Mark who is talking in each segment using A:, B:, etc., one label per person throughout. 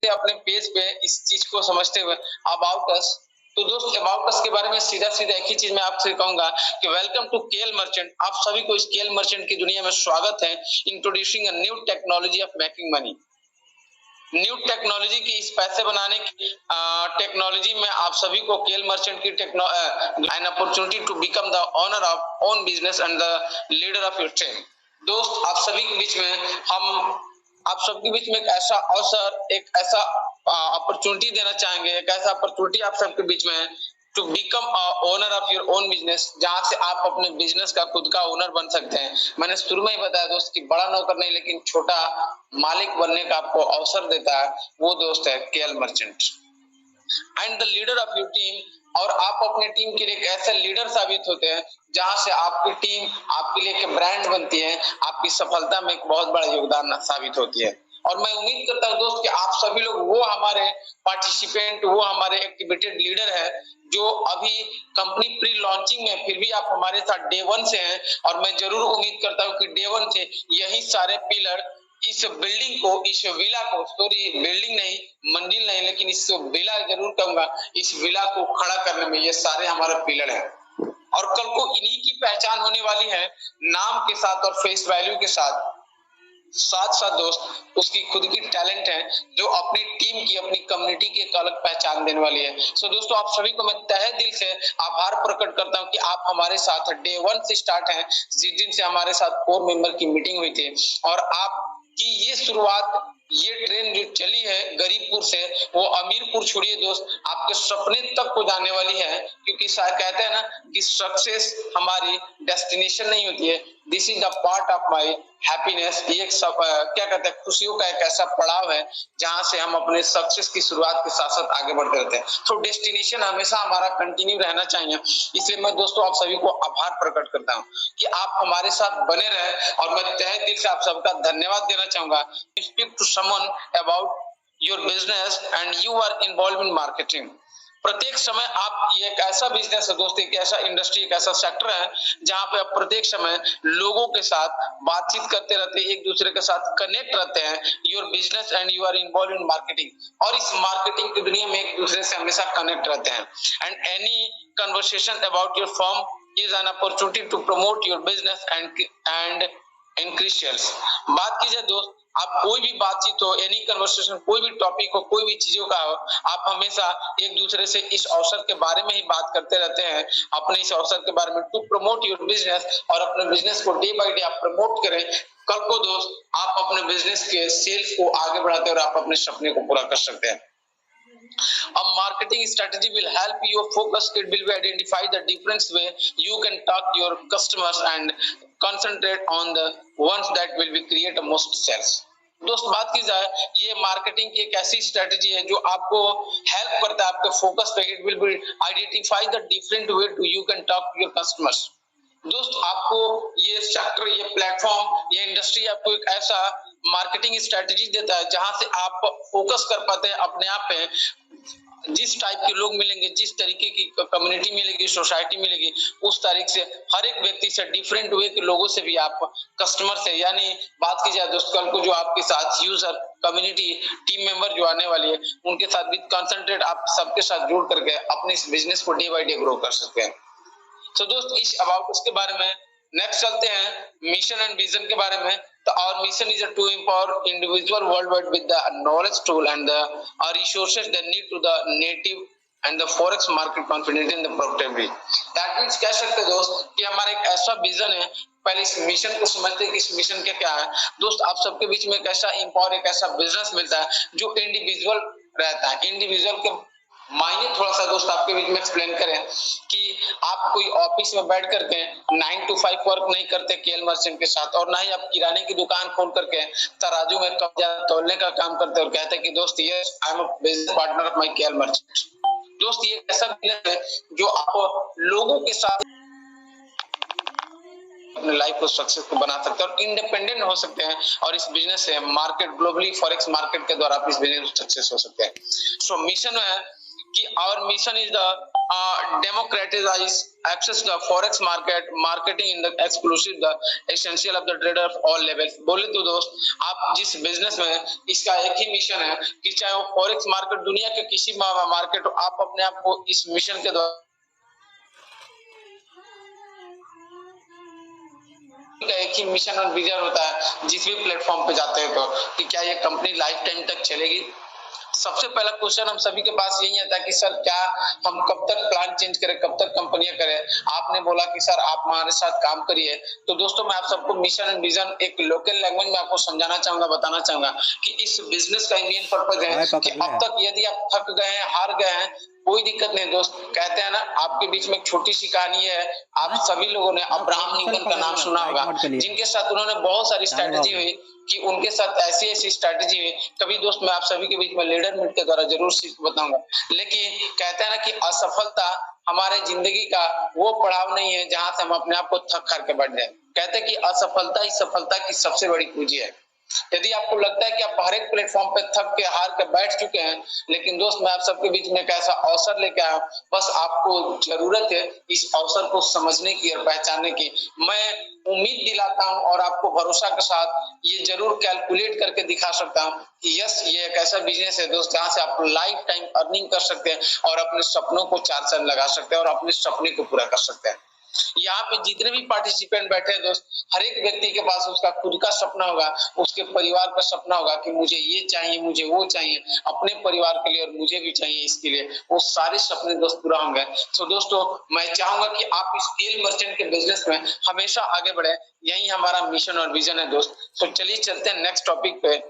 A: हैं अपने पेज पे इस चीज को समझते हुए अबाउट अस। तो दोस्त अबाउट अस के बारे में सीधा एक ही चीज मैं आपसे कहूंगा कि वेलकम टू केएल मर्चेंट। आप सभी को इस केएल मर्चेंट की दुनिया में स्वागत है। Introducing a new technology of making money. New technology की इस पैसे बनाने की टेक्नोलॉजी में आप सभी को केएल मर्चेंट की an opportunity to become the owner of own business and the leader of your team. दोस्त आप सभी के बीच में आप सबके बीच में एक ऐसा अवसर, एक ऐसा अपॉर्चुनिटी देना चाहेंगे, एक ऐसा अपॉर्चुनिटी आप सबके बीच में to become owner of your own business, जहां से आप अपने बिजनेस का खुद का ओनर बन सकते हैं। मैंने शुरू में ही बताया दोस्त कि बड़ा नौकर नहीं लेकिन छोटा मालिक बनने का आपको अवसर देता है, वो दोस्त है KL merchant and the leader of your team. और आप अपने टीम के लिए एक ऐसे लीडर साबित होते हैं जहां से आपकी टीम आपके लिए एक ब्रांड बनती है, आपकी सफलता में एक बहुत बड़ा योगदान साबित होती है। और मैं उम्मीद करता हूं दोस्त कि आप सभी लोग वो हमारे पार्टिसिपेंट, वो हमारे एक्टिवेटेड लीडर है जो अभी कंपनी प्री लॉन्चिंग में, फिर भी आप हमारे साथ डे 1 से हैं। और मैं जरूर उम्मीद करता हूं कि डे 1 से यही सारे पिलर इस बिल्डिंग को, इस विला को, सॉरी बिल्डिंग नहीं, मंजिल नहीं, लेकिन इस विला जरूर कहूंगा, इस विला को खड़ा करने में ये सारे हमारे पिलर हैं। और कल को इन्हीं की पहचान होने वाली है नाम के साथ और फेस वैल्यू के साथ। साथ साथ दोस्त उसकी खुद की टैलेंट है जो अपनी टीम की, अपनी कम्युनिटी की एक अलग पहचान देने वाली है। सो दोस्तों आप सभी को मैं तहे दिल से आभार प्रकट करता हूं कि आप हमारे साथ डे 1 से स्टार्ट हैं, जिस दिन से हमारे साथ कोर मेंबर की मीटिंग हुई थी। और आपकी ये शुरुआत, ये ट्रेन जो चली है गरीबपुर से, वो अमीरपुर छोड़िए दोस्त, आपके सपने तक को जाने वाली है। क्योंकि कहते हैं ना कि सक्सेस हमारी डेस्टिनेशन नहीं होती है, this is the part of my happiness. ये क्या कहते हैं, खुशियों का एक ऐसा पड़ाव है जहां से हम अपने सक्सेस की शुरुआत के साथ साथ आगे बढ़ते रहते हैं। तो डेस्टिनेशन हमेशा हमारा कंटिन्यू रहना चाहिए। इसलिए मैं दोस्तों आप सभी को आभार प्रकट करता हूं कि आप हमारे साथ बने रहे। और मैं तहे दिल से आप सबका धन्यवाद देना चाहूंगा। Speak to someone about your business and you are involve in marketing. प्रत्येक समय आप, ये एक ऐसा बिजनेस है दोस्तों, एक ऐसा इंडस्ट्री, एक ऐसा सेक्टर है जहां पे आप प्रत्येक समय लोगों के साथ बातचीत करते रहते हैं, एक दूसरे के साथ कनेक्ट रहते हैं। Your business and you are involve in marketing. और इस मार्केटिंग की दुनिया में एक दूसरे से हमेशा कनेक्ट रहते हैं। And any conversation about your firm is an opportunity to promote your business and increase sales. बात कीजिए दोस्त, आप कोई भी बातचीत हो, एनी कन्वर्सेशन, कोई भी टॉपिक हो, कोई भी चीजों का हो, आप हमेशा एक दूसरे से इस अवसर के बारे में ही बात करते रहते हैं, अपने इस अवसर के बारे में, टू प्रमोट योर बिजनेस। और अपने बिजनेस को डे बाय डे आप प्रमोट करें। कल को दोस्त आप अपने बिजनेस के सेल्स को आगे बढ़ाते हैं और आप अपने सपने को पूरा कर सकते हैं। A marketing strategy will help you focus. It will be identify the different way you can talk to your customers and concentrate on the ones that will be create the most sales. दोस्त बात की जाए, ये marketing की एक ऐसी strategy है जो आपको हेल्प करता है आपके फोकस पे। It will be identify the different way to you can talk to your customers. दोस्त आपको ये सेक्टर, ये प्लेटफॉर्म, ये इंडस्ट्री आपको एक ऐसा मार्केटिंग स्ट्रेटेजी देता है जहां से आप फोकस कर पाते हैं अपने आप पे। जिस टाइप के लोग मिलेंगे, जिस तरीके की कम्युनिटी मिलेगी, सोसाइटी मिलेगी, उस तारीख से हर एक व्यक्ति से, डिफरेंट वे के लोगों से भी आप कस्टमर से, यानी बात की जाए दोस्त कल को जो आपके साथ यूजर, कम्युनिटी, टीम मेंबर जो आने वाली है, उनके साथ भी कंसंट्रेट आप सबके साथ जुड़ करके अपने इस बिजनेस को डे बाय डे ग्रो कर सकते हैं। तो दोस्त इस अबाउट उसके बारे में नेक्स्ट चलते हैं मिशन एंड विजन के बारे में। तो our mission is to empower individual worldwide with the knowledge tool and the resources that need to the native and the forex market confident in the profitability. That means कह सकते हैं दोस्त कि हमारा एक ऐसा विजन है। पहले इस मिशन को समझते हैं कि इस मिशन के क्या है। दोस्त आप सबके बीच में एक ऐसा एम्पावर, एक ऐसा बिजनेस मिलता है जो इंडिविजुअल रहता है। इंडिविजुअल के मायने थोड़ा सा दोस्त आपके बीच में एक्सप्लेन करें कि आप कोई ऑफिस में बैठ करके 9 to 5 वर्क नहीं करते केएल मर्चेंट के साथ, और ना ही आप किराने की दुकान खोल करके तराजू में कब्जा तोलने का काम करते और कहते कि दोस्त yes I am a business partner of my KL merchant. दोस्त ये ऐसा बिजनेस है जो आप लोगों के साथ अपने लाइफ को सक्सेसफुल बना सकते हैं और इंडिपेंडेंट हो सकते हैं। और इस बिजनेस से मार्केट, ग्लोबली फॉरेक्स मार्केट के द्वारा आप इस बिजनेस में सक्सेस हो सकते हैं। सो मिशन है कि our mission is the democratize access the forex marketing in the exclusive the essential of the trader of all levels। बोले तो दोस्त आप जिस बिजनेस में, इसका एक ही मिशन है कि चाहे वो फॉरेक्स मार्केट, दुनिया के किसी मार्केट हो, आप अपने आप को इस मिशन के द्वारा एक ही मिशन और विजन होता है जिस भी प्लेटफॉर्म पे जाते हैं, तो कि क्या ये कंपनी लाइफ टाइम तक चलेगी। सबसे पहला क्वेश्चन हम सभी के पास यही आता है कि सर क्या हम कब तक प्लान चेंज करें, कब तक कंपनियां करें। आपने बोला कि सर आप हमारे साथ काम करिए, तो दोस्तों मैं आप सबको मिशन एंड विजन एक लोकल लैंग्वेज में आपको समझाना चाहूंगा, बताना चाहूंगा कि इस बिजनेस का मेन पर्पज है कि अब तक यदि आप थक गए हैं, हार गए हैं, कोई दिक्कत नहीं दोस्त। कहते हैं ना, आपके बीच में एक छोटी सी कहानी है। आप सभी लोगों ने अब्राहम लिंकन का नाम सुना होगा, जिनके साथ उन्होंने बहुत सारी स्ट्रैटेजी हुई कि उनके साथ ऐसी ऐसी स्ट्रैटेजी हुई। कभी दोस्त मैं आप सभी के बीच में लीडर मीट के द्वारा जरूर बताऊंगा। लेकिन कहते हैं ना कि असफलता हमारे जिंदगी का वो पड़ाव नहीं है जहां से हम अपने आप को थक हार के बैठ जाए। कहते हैं कि असफलता ही सफलता की सबसे बड़ी पूंजी है। यदि आपको लगता है कि आप हर एक प्लेटफॉर्म पे थक के हार के बैठ चुके हैं, लेकिन दोस्त मैं आप सबके बीच में एक ऐसा अवसर लेके आया हूं, बस आपको जरूरत है इस अवसर को समझने की और पहचानने की। मैं उम्मीद दिलाता हूं और आपको भरोसा के साथ ये जरूर कैलकुलेट करके दिखा सकता हूं कि यस, ये एक ऐसा बिजनेस है दोस्त जहां से आप लाइफ टाइम अर्निंग कर सकते हैं और अपने सपनों को चार चांद लगा सकते हैं और अपने सपने को पूरा कर सकते हैं। यहाँ पे जितने भी पार्टिसिपेंट बैठे हैं दोस्त, हर एक व्यक्ति के पास उसका खुद का सपना होगा, उसके परिवार का सपना होगा कि मुझे ये चाहिए, मुझे वो चाहिए, अपने परिवार के लिए और मुझे भी चाहिए इसके लिए। वो सारे सपने दोस्त पूरा होंगे। तो दोस्तों मैं चाहूंगा कि आप इस स्केल मर्चेंट के बिजनेस में हमेशा आगे बढ़े, यही हमारा मिशन और विजन है दोस्त। तो चलिए चलते हैं नेक्स्ट टॉपिक पे।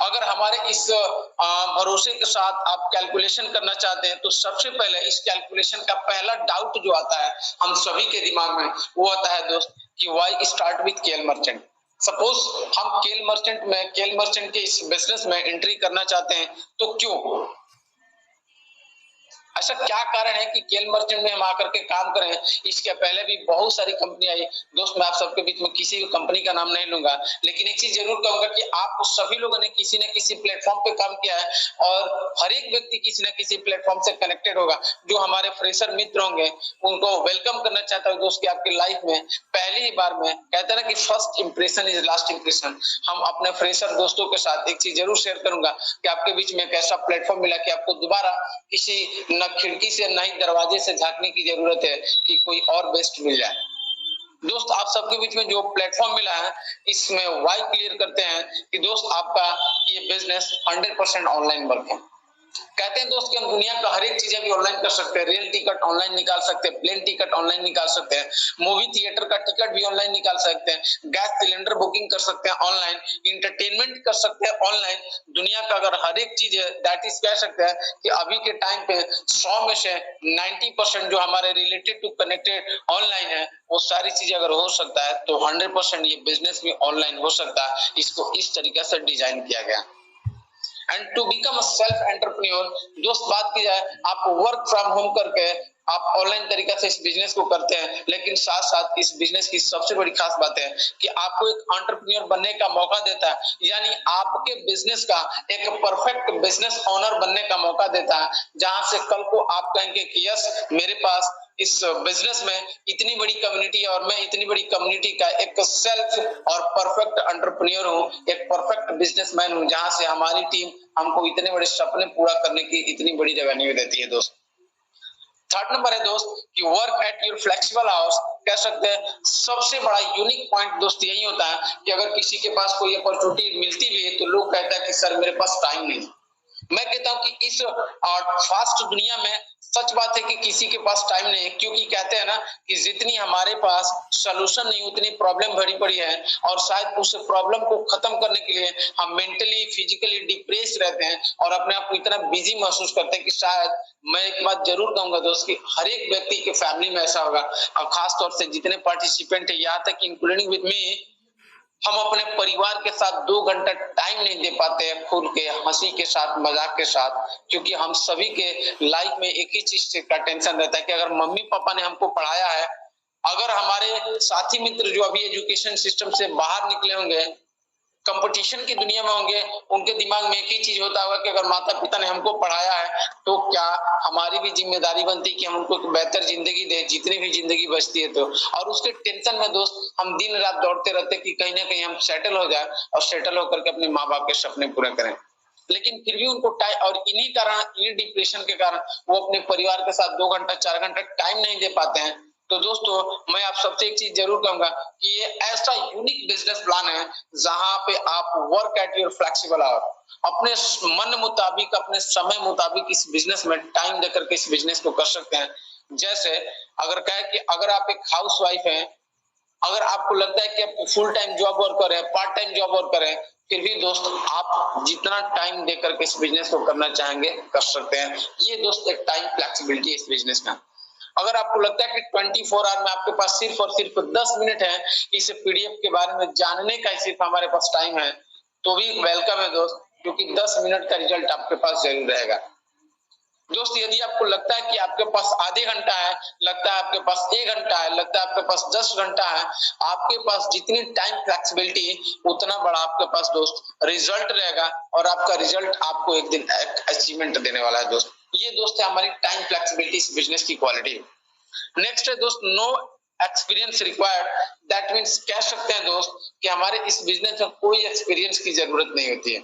A: अगर हमारे इस भरोसे के साथ आप कैलकुलेशन करना चाहते हैं, तो सबसे पहले इस कैलकुलेशन का पहला डाउट जो आता है हम सभी के दिमाग में, वो आता है दोस्त कि व्हाई स्टार्ट विद केल मर्चेंट। सपोज हम केल मर्चेंट के इस बिजनेस में एंट्री करना चाहते हैं, तो क्यों, ऐसा क्या कारण है कि केल मर्चेंट में हम आकर के काम करें। इसके पहले भी बहुत सारी कंपनी आई दोस्त, मैं आप सबके बीच में किसी भी कंपनी का नाम नहीं लूंगा, लेकिन एक चीज जरूर कहूंगा कि आप सभी लोगों ने किसी न किसी प्लेटफॉर्म पे काम किया है और हर एक व्यक्ति किसी न किसी प्लेटफॉर्म से कनेक्टेड होगा। जो हमारे फ्रेशर मित्र होंगे उनको वेलकम करना चाहता हूँ दोस्त कि आपकी लाइफ में पहली ही बार में, कहते हैं ना कि first impression is last impression. हम अपने फ्रेशर दोस्तों के साथ एक चीज जरूर शेयर करूंगा कि आपके बीच में एक ऐसा प्लेटफॉर्म मिला कि आपको दोबारा किसी न खिड़की से न ही दरवाजे से झांकने की जरूरत है कि कोई और बेस्ट मिल जाए। दोस्त आप सबके बीच में जो प्लेटफॉर्म मिला है, इसमें वाई क्लियर करते हैं कि दोस्त आपका ये बिजनेस 100% ऑनलाइन वर्क है। कहते हैं दोस्त कि हम दुनिया का हर एक चीज भी ऑनलाइन कर सकते हैं। रेल टिकट ऑनलाइन निकाल सकते हैं, प्लेन टिकट ऑनलाइन निकाल सकते हैं, मूवी थिएटर का टिकट भी ऑनलाइन निकाल सकते हैं, गैस सिलेंडर बुकिंग कर सकते हैं ऑनलाइन, इंटरटेनमेंट कर सकते हैं ऑनलाइन। दुनिया का अगर हर एक चीज है, दैट इज कह सकते हैं कि अभी के टाइम पे 100 में से 90% जो हमारे रिलेटेड टू कनेक्टेड ऑनलाइन है, वो सारी चीजें अगर हो सकता है तो 100% ये बिजनेस भी ऑनलाइन हो सकता है। इसको इस तरीके से डिजाइन किया गया। And to become a self entrepreneur, दोस्त बात की जाए, आप वर्क फ्रॉम होम करके आप ऑनलाइन तरीका से इस बिजनेस को करते हैं, लेकिन साथ साथ इस बिजनेस की सबसे बड़ी खास बात है कि आपको एक एंटरप्रेन्योर बनने का मौका देता है, यानी आपके बिजनेस का एक परफेक्ट बिजनेस ओनर बनने का मौका देता है, जहां से कल को आप कहेंगे कि यस, मेरे पास इस बिजनेस में इतनी बड़ी कम्युनिटी है और मैं इतनी बड़ी कम्युनिटी का एक सेल्फ और परफेक्ट एंटरप्रेन्योर हूं, एक परफेक्ट बिजनेसमैन हूं, जहां से हमारी टीम हमको इतने बड़े सपने पूरा करने की इतनी बड़ी रेवेन्यू देती है दोस्त। थर्ड नंबर है दोस्त कि work at your flexible hours. कह सकते हैं सबसे बड़ा यूनिक पॉइंट दोस्त यही होता है कि अगर किसी के पास कोई अपॉर्चुनिटी मिलती भी है तो लोग कहता है कि सर मेरे पास टाइम नहीं। मैं कहता हूं कि इस फास्ट दुनिया में सच बात है कि किसी के पास टाइम नहीं है, क्योंकि कहते हैं ना कि जितनी हमारे पास सलूशन नहीं उतनी प्रॉब्लम भरी पड़ी है, और शायद उस प्रॉब्लम को खत्म करने के लिए हम मेंटली फिजिकली डिप्रेस रहते हैं और अपने आप को इतना बिजी महसूस करते हैं कि शायद, मैं एक बात जरूर कहूंगा दोस्त कि हर एक व्यक्ति के फैमिली में ऐसा होगा, और खास तौर से जितने पार्टिसिपेंट है यहाँ तक इंक्लूडिंग विद मी, हम अपने परिवार के साथ 2 घंटा टाइम नहीं दे पाते हैं खुल के, हंसी के साथ, मजाक के साथ, क्योंकि हम सभी के लाइफ में एक ही चीज का टेंशन रहता है कि अगर मम्मी पापा ने हमको पढ़ाया है, अगर हमारे साथी मित्र जो अभी एजुकेशन सिस्टम से बाहर निकले होंगे कंपटीशन की दुनिया में होंगे, उनके दिमाग में एक ही चीज होता होगा कि अगर माता पिता ने हमको पढ़ाया है तो क्या हमारी भी जिम्मेदारी बनती है कि हम उनको एक बेहतर जिंदगी दें, जितनी भी जिंदगी बचती है तो। और उसके टेंशन में दोस्त हम दिन रात दौड़ते रहते कि कहीं ना कहीं हम सेटल हो जाए और सेटल होकर के अपने माँ बाप के सपने पूरे करें। लेकिन फिर भी उनको टाइम, और इन्हीं कारण, इन्हीं डिप्रेशन के कारण वो अपने परिवार के साथ 2 घंटा 4 घंटा टाइम नहीं दे पाते हैं। तो दोस्तों मैं आप सबसे एक चीज जरूर कहूंगा कि ये ऐसा यूनिक बिजनेस प्लान है जहां पे आप work at your flexible hour, अपने मन मुताबिक, अपने समय मुताबिक इस बिजनेस में टाइम देकर के इस बिजनेस को कर सकते हैं। जैसे अगर कहे कि अगर आप एक हाउस वाइफ हैं, अगर आपको लगता है कि आप फुल टाइम जॉब वर्क करें, पार्ट टाइम जॉब वर्क करें, फिर भी दोस्त आप जितना टाइम देकर के इस बिजनेस को करना चाहेंगे कर सकते हैं। ये दोस्त एक टाइम फ्लेक्सिबिलिटी है इस बिजनेस में। अगर आपको लगता है कि 24 आवर में आपके पास सिर्फ और सिर्फ 10 मिनट है इस पीडीएफ के बारे में जानने का, सिर्फ हमारे पास टाइम है, तो भी वेलकम है दोस्त, क्योंकि 10 मिनट का रिजल्ट आपके पास जरूर रहेगा। दोस्त यदि आपको लगता है कि आपके पास आधे घंटा है, लगता है आपके पास 1 घंटा है, लगता है आपके पास 10 घंटा है, आपके पास जितनी टाइम फ्लेक्सिबिलिटी उतना बड़ा आपके पास दोस्त रिजल्ट रहेगा, और आपका रिजल्ट आपको एक दिन अचीवमेंट देने वाला है दोस्त। ये दोस्त है हमारी टाइम फ्लेक्सिबिलिटी इस बिजनेस की क्वालिटी। नेक्स्ट है दोस्त no experience required, that means कह सकते हैं दोस्त कि हमारे इस बिजनेस में कोई एक्सपीरियंस की जरूरत नहीं होती है।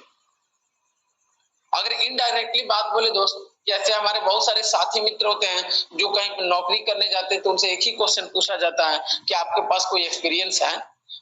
A: अगर इनडायरेक्टली बात बोले दोस्त, जैसे हमारे बहुत सारे साथी मित्र होते हैं जो कहीं नौकरी करने जाते हैं तो उनसे एक ही क्वेश्चन पूछा जाता है कि आपके पास कोई एक्सपीरियंस है।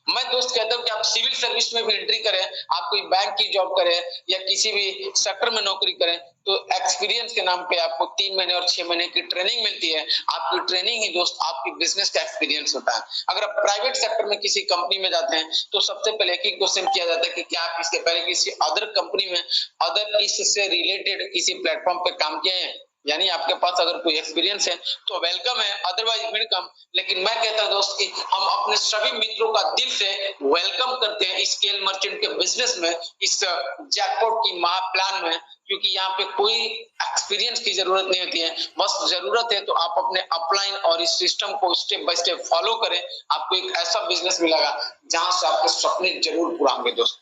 A: मैं दोस्त कहता हूं कि आप सिविल सर्विस में भी एंट्री करें, आप कोई बैंक की जॉब करें या किसी भी सेक्टर में नौकरी करें, तो एक्सपीरियंस के नाम पे आपको 3 महीने और 6 महीने की ट्रेनिंग मिलती है। आपकी ट्रेनिंग ही दोस्त आपकी बिजनेस का एक्सपीरियंस होता है। अगर आप प्राइवेट सेक्टर में किसी कंपनी में जाते हैं तो सबसे पहले एक ही क्वेश्चन किया जाता है कि क्या आप इसके पहले किसी अदर कंपनी में, अदर इससे रिलेटेड किसी प्लेटफॉर्म पे काम किए हैं, यानी आपके पास अगर कोई एक्सपीरियंस है तो वेलकम है, अदरवाइज वेलकम। लेकिन मैं कहता हूं दोस्त कि हम अपने सभी मित्रों का दिल से वेलकम करते हैं इस स्केल मर्चेंट के बिजनेस में, इस जैकपॉट की महा प्लान में, क्योंकि यहाँ पे कोई एक्सपीरियंस की जरूरत नहीं होती है। बस जरूरत है तो आप अपने अपलाइन और इस सिस्टम को स्टेप बाय स्टेप फॉलो करें, आपको एक ऐसा बिजनेस मिलेगा जहां से आपके सपने जरूर पूरा होंगे दोस्त।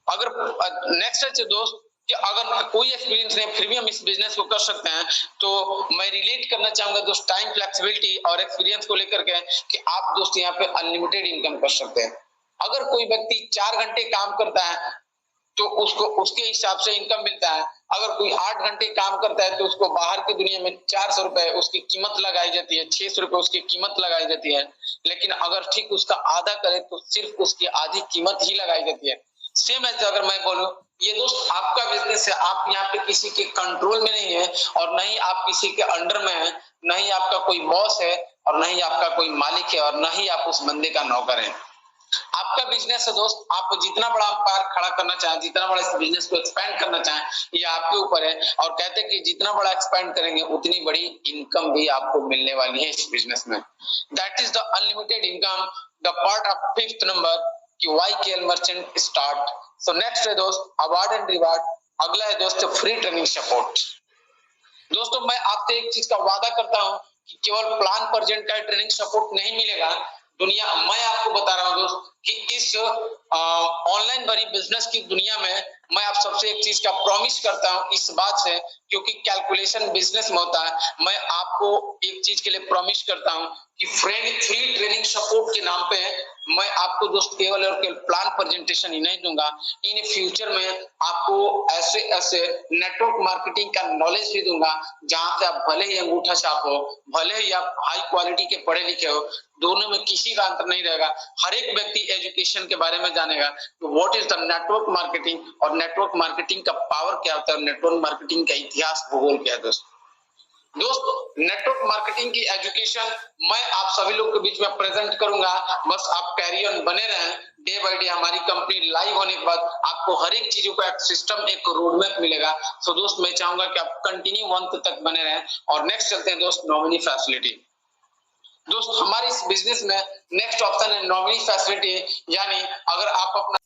A: अगर नेक्स्ट है दोस्त कि अगर कोई एक्सपीरियंस नहीं फिर भी हम इस बिजनेस को कर सकते हैं, तो मैं रिलेट करना चाहूंगा दोस्त टाइम फ्लेक्सिबिलिटी और एक्सपीरियंस को लेकर के कि आप दोस्त यहाँ पे अनलिमिटेड इनकम कर सकते हैं। अगर कोई व्यक्ति 4 घंटे काम करता है तो उसको उसके हिसाब से इनकम मिलता है। अगर कोई 8 घंटे काम करता है तो उसको बाहर की दुनिया में 400 रुपए उसकी कीमत लगाई जाती है, 600 रुपए उसकी कीमत लगाई जाती है। लेकिन अगर ठीक उसका आधा करे तो सिर्फ उसकी आधी कीमत ही लगाई जाती है। सेम एज अगर मैं बोलूं, ये दोस्त आपका बिजनेस है, आप यहाँ पे किसी के कंट्रोल में नहीं है और न ही आप किसी के अंडर में है, न ही आपका कोई बॉस है और न ही आपका कोई मालिक है और न ही आप उस बंदे का नौकर है। आपका बिजनेस है दोस्त, आप जितना बड़ा अंपायर खड़ा करना चाहें, जितना बड़ा इस बिजनेस को एक्सपेंड करना चाहें, ये आपके ऊपर है। और कहते हैं कि जितना बड़ा एक्सपेंड करेंगे उतनी बड़ी इनकम भी आपको मिलने वाली है इस बिजनेस में। That is the unlimited income, the part of 5th number कि why KL merchant start. So next है दोस्त अवार्ड एंड रिवार्ड। अगला है दोस्त फ्री ट्रेनिंग सपोर्ट। दोस्तों मैं आपसे एक चीज का वादा करता हूं कि केवल प्लान परजेंट का ट्रेनिंग सपोर्ट नहीं मिलेगा दुनिया। मैं आपको बता रहा हूं दोस्त कि इस ऑनलाइन भरी बिजनेस की दुनिया में मैं आप सबसे एक चीज का प्रॉमिस करता हूं इस बात से, क्योंकि कैलकुलेशन बिजनेस में होता है। मैं आपको एक चीज के लिए प्रॉमिस करता हूं कि फ्री ट्रेनिंग सपोर्ट के नाम पे मैं आपको दोस्त केवल और केवल प्लान प्रेजेंटेशन ही नहीं दूंगा, इन फ्यूचर में आपको ऐसे ऐसे नेटवर्क मार्केटिंग का नॉलेज भी दूंगा जहां से आप भले ही अंगूठा छाप हो, भले ही आप हाई क्वालिटी के पढ़े लिखे हो, दोनों में किसी का अंतर नहीं रहेगा। हर एक व्यक्ति एजुकेशन के बारे में जानेगा तो what is the network marketing और नेटवर्क मार्केटिंग का पावर क्या होता है, नेटवर्क मार्केटिंग का इतिहास भूगोल क्या है दोस्त। नेटवर्क मार्केटिंग की एजुकेशन मैं आप सभी लोग के बीच में प्रेजेंट करूंगा। बस आप कैरी ऑन बने रहें, डे बाय डे हमारी कंपनी लाइव होने के बाद आपको हर एक चीजों का एक सिस्टम, एक रोड मैप मिलेगा। सो दोस्त मैं चाहूंगा कि आप कंटिन्यू अंत तक बने रहें। और नेक्स्ट चलते हैं दोस्त नॉमिनी फैसिलिटी। दोस्त हमारे इस बिजनेस में नेक्स्ट ऑप्शन है नॉमिनी फैसिलिटी, यानी अगर आप अपना,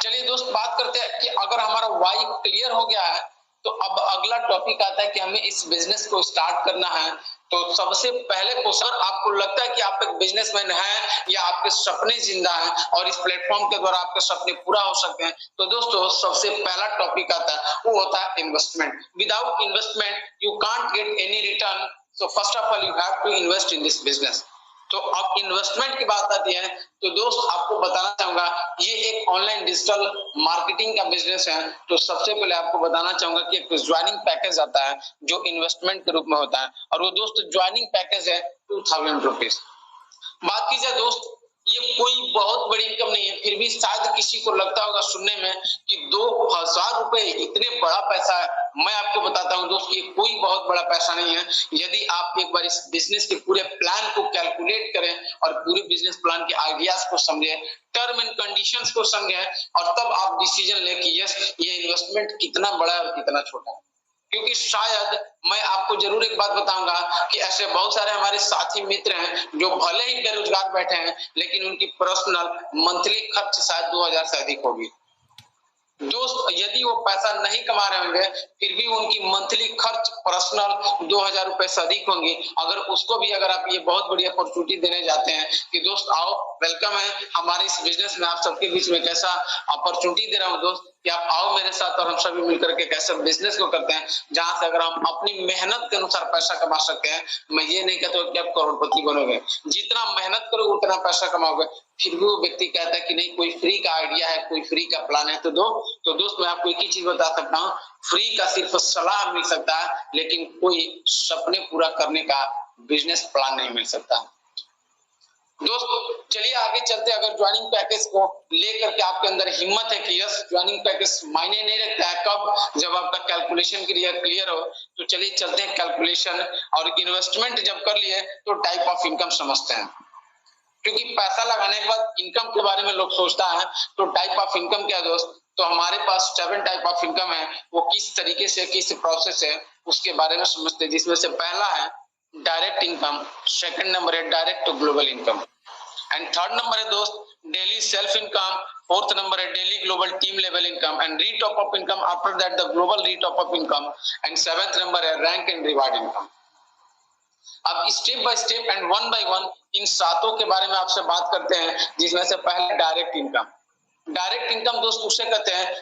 A: चलिए दोस्त बात करते हैं कि अगर हमारा वाई क्लियर हो गया है तो अब अगला टॉपिक आता है कि हमें इस बिजनेस को स्टार्ट करना है तो सबसे पहले क्वेश्चन, आपको लगता है कि आप एक बिजनेसमैन हैं या आपके सपने जिंदा हैं और इस प्लेटफॉर्म के द्वारा आपके सपने पूरा हो सकते हैं, तो दोस्तों सबसे पहला टॉपिक आता है, वो होता है investment. Without investment you can't get any return, so first of all you have to invest in this business. तो अब इन्वेस्टमेंट की बात आती है, तो दोस्त आपको बताना चाहूंगा ये एक ऑनलाइन डिजिटल मार्केटिंग का बिजनेस है। तो सबसे पहले आपको बताना चाहूंगा कि एक ज्वाइनिंग पैकेज आता है जो इन्वेस्टमेंट के रूप में होता है, और वो दोस्त ज्वाइनिंग पैकेज है 2000 रुपीज। बात की जाए दोस्त, ये कोई बहुत बड़ी इनकम नहीं है, फिर भी शायद किसी को लगता होगा सुनने में कि 2000 रुपए इतने बड़ा पैसा है। मैं आपको बताता हूं दोस्त, ये कोई बहुत बड़ा पैसा नहीं है। यदि आप एक बार इस बिजनेस के पूरे प्लान को कैलकुलेट करें और पूरे बिजनेस प्लान के आइडियाज को समझें, टर्म एंड कंडीशंस को समझें, और तब आप डिसीजन लें कि यस ये इन्वेस्टमेंट कितना बड़ा है और कितना छोटा है। क्योंकि शायद मैं आपको जरूर एक बात बताऊंगा कि ऐसे बहुत सारे हमारे साथी मित्र हैं जो भले ही बेरोजगार बैठे हैं, लेकिन उनकी पर्सनल मंथली खर्च शायद 2000 से अधिक होगी। दोस्त यदि वो पैसा नहीं कमा रहे होंगे, फिर भी उनकी मंथली खर्च पर्सनल 2000 रुपए से अधिक होंगी। अगर उसको भी अगर आप ये बहुत बड़ी अपॉर्चुनिटी देने जाते हैं कि दोस्त आओ, वेलकम है हमारे इस बिजनेस में, आप सबके बीच में कैसा अपॉर्चुनिटी दे रहा हूँ दोस्त कि आप आओ मेरे साथ और हम सभी मिलकर के कैसे बिजनेस को करते हैं जहां से अगर हम अपनी मेहनत के अनुसार पैसा कमा सकते हैं। मैं ये नहीं कहता कि आप करोड़पति बनोगे, जितना मेहनत करोगे उतना पैसा कमाओगे। फिर भी वो व्यक्ति कहता है कि नहीं कोई फ्री का आइडिया है, कोई फ्री का प्लान है, तो दोस्त मैं आपको एक ही चीज बता सकता हूँ, फ्री का सिर्फ सलाह मिल सकता है, लेकिन कोई सपने पूरा करने का बिजनेस प्लान नहीं मिल सकता। दोस्त चलिए आगे चलते, अगर ज्वाइनिंग पैकेज को लेकर के आपके अंदर हिम्मत है कि यस ज्वाइनिंग पैकेज मायने नहीं रखता है, कब जब आपका कैलकुलेशन क्लियर हो, तो चलिए चलते हैं कैलकुलेशन और इन्वेस्टमेंट जब कर लिए तो टाइप ऑफ इनकम समझते हैं। क्योंकि पैसा लगाने के बाद इनकम के बारे में लोग सोचता है, तो टाइप ऑफ इनकम क्या है दोस्त, तो हमारे पास 7 टाइप ऑफ इनकम है, वो किस तरीके से किस प्रोसेस है उसके बारे में समझते हैं। जिसमें से पहला है डायरेक्ट इनकम, सेकंड नंबर है direct global income, and third number है दोस्त daily self income, fourth number है daily global team level income and retop of income, after that the global retop of income, and seventh number है rank and reward income. अब step by step and one by one in सातों के बारे में आपसे बात करते हैं, जिसमें से पहले डायरेक्ट इनकम। डायरेक्ट इनकम दोस्त उसे कहते हैं